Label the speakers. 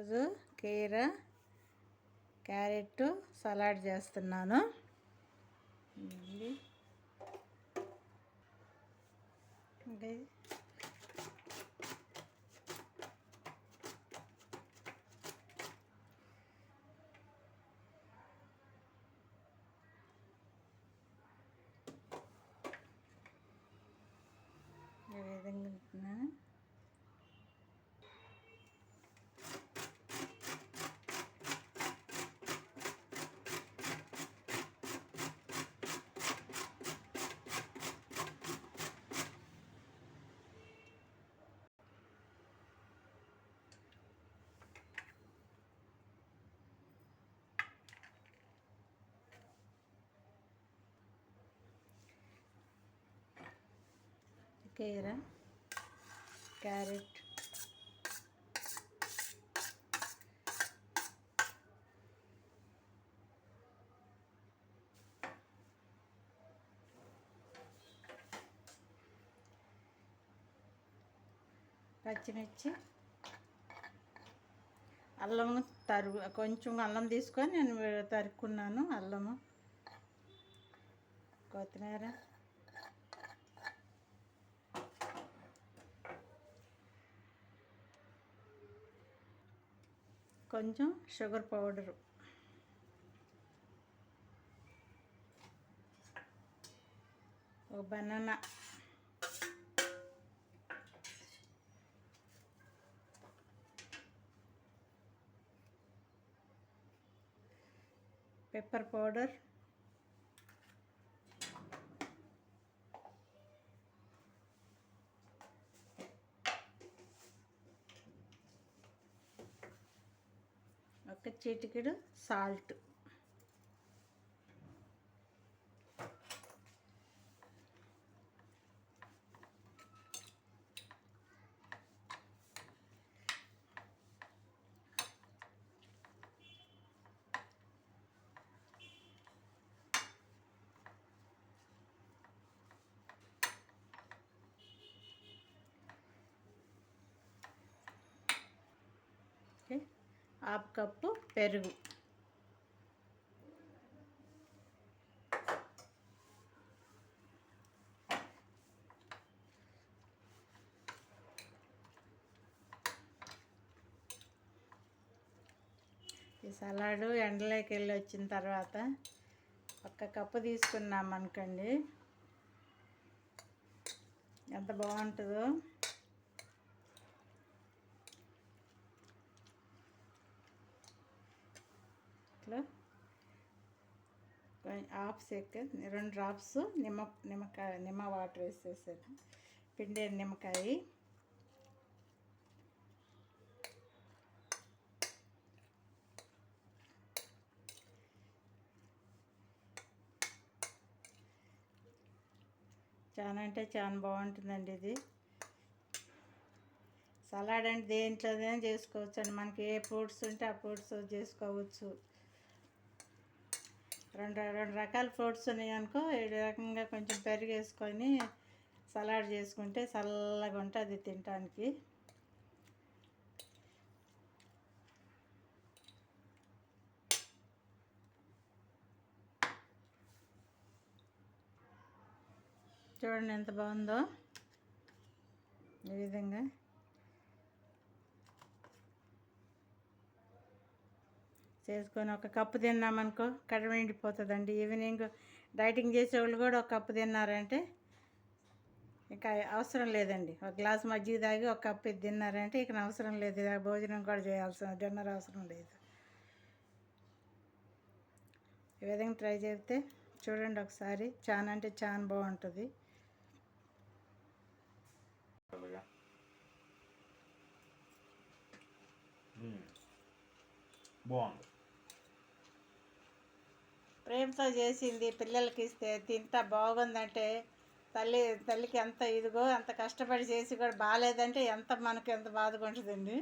Speaker 1: ఈరోజు కీర carrot salad చేస్తున్నాను. ఇంకా ఈ విధంగా ఉంటున్నాను. కీర క్యారెట్ పచ్చిమిర్చి అల్లము కొంచెం అల్లం తీసుకొని నేను తరుక్కున్నాను. అల్లము కొత్తిమీర కొంచెం షుగర్ పౌడరు ఒక బనానా పెప్పర్ పౌడర్ ఒక చిటికెడు సాల్ట్ హాఫ్ కప్పు పెరుగు ఈ సలాడు ఎండలోకి వెళ్ళి వచ్చిన తర్వాత ఒక కప్పు తీసుకున్నాం అనుకోండి ఎంత బాగుంటుందో. ఇట్లా హాఫ్ సెకండ్ 2 డ్రాప్స్ నిమ్మ వాటర్ వేసేసాను. పిండి నిమ్మకాయ చాలా అంటే చాలా బాగుంటుందండి. ఇది సలాడ్ అంటే దేంట్లోనే చేసుకోవచ్చు అండి. మనకి ఏ ఫ్రూట్స్ ఉంటే ఆ ఫ్రూట్స్ చేసుకోవచ్చు. రెండు రకాల ఫ్రూట్స్ ఉన్నాయి అనుకో, ఈ రకంగా కొంచెం పెరుగు వేసుకొని సలాడ్ చేసుకుంటే చల్లగా ఉంటుంది తినడానికి. చూడండి ఎంత బాగుందో. ఈ విధంగా చేసుకొని ఒక కప్పు తిన్నామనుకో కడుపు నిండిపోతుందండి. ఈవినింగ్ డైటింగ్ చేసేవాళ్ళు కూడా ఒక కప్పు తిన్నారంటే ఇంకా అవసరం లేదండి. ఒక గ్లాస్ మజ్జిగ తాగి ఒక కప్పు ఇది తిన్నారంటే ఇక అవసరం లేదు, భోజనం కూడా చేయాల్సిన డిన్నర్ అవసరం లేదు. ఈ విధంగా ట్రై చేస్తే చూడండి ఒకసారి. చాలా అంటే చాలా బాగుంటుంది.
Speaker 2: బాగుంది.
Speaker 1: ప్రేమతో చేసింది పిల్లలకి ఇస్తే తింటా బాగుందంటే తల్లికి ఎంత ఇదిగో అంత కష్టపడి చేసి కూడా బాగాలేదంటే ఎంత మనకు ఎంత బాధగా ఉంటుందండి.